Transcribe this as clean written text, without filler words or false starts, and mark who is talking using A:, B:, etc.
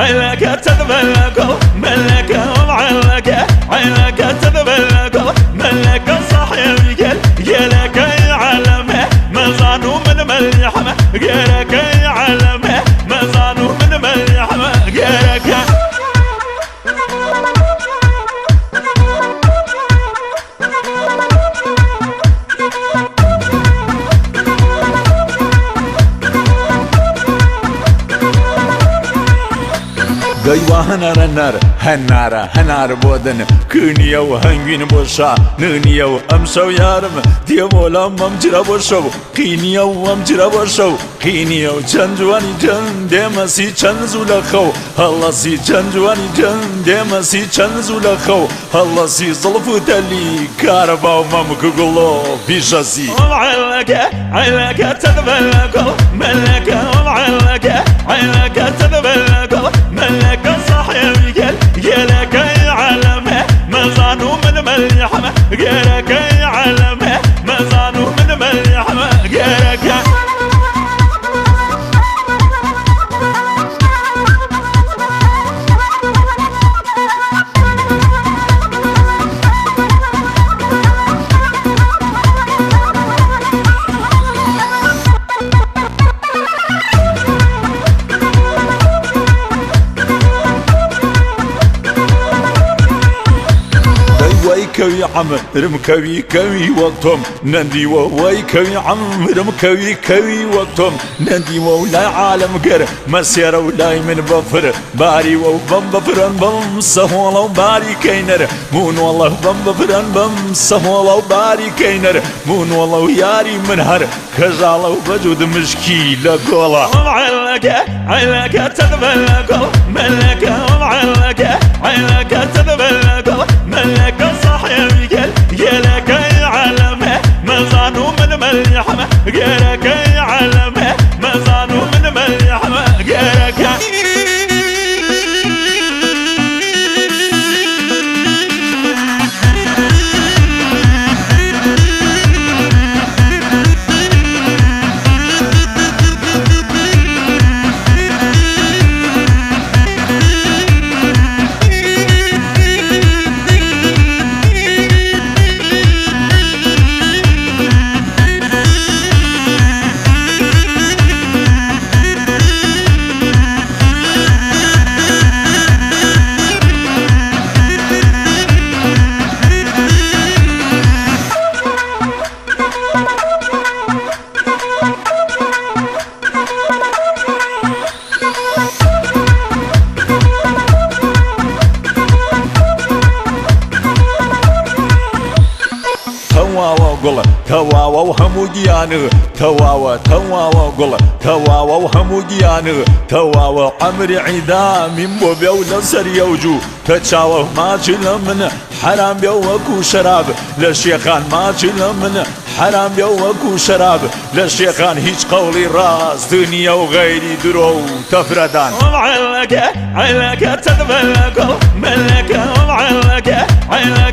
A: عينك تذبلك ملك ومعلك عينك تذبلك ملك صاحب قالك يعلم مزانو من مليحمه غيرك يعلم مزانو من مليحمه غيرك
B: قيوا هنار بودن كنيو هنجين بوشا ننيو امسو يارم ديمو لما مجرى بوشو قينيو امجرى بوشو قينيو چنجواني جن ديمسي چنزو لخو الله سي چنجواني جن ديمسي چنزو لخو الله سي ظلفو تلي كارباو ممك قلو بيشاسي
A: عينك تذبلك ملك ومعلك عينك تذبلك ملك صاحب قالك يعلم مزانو من مليحمه غيرك يعلم مزانو من مليحمه غيرك
B: كوي عمر مكوي كوي وقتهم نندي وواي كوي عمر مكوي كوي وقتهم نندي ولا عالم قر مسير ولاي من بفر باري وبم بفرن بم سهولا وباري كينر مون والله بم بفرن بم سهولا وباري كينر مون والله ياري منهر كجالا وبجود مشكي لقولا
A: عينك تذبلك ملك ومعلك عينك تذبلك ملك صاحب قالك يعلم مزانو من مليحمه غيرك يعلم مزانو من مليحمه غيرك
B: تواوا وهموديان تواوا قل تواوا وهموديان تواوا عمري عيدا من بوبيو لسر يوجو تتشاوا ما من حرام بيوكو شراب للشيخان ما من حرام بيوكو شراب للشيخان هيج قولي راس دنيا وغيري درو تفردان
A: عينك تذبلك ملك ومعلك عينك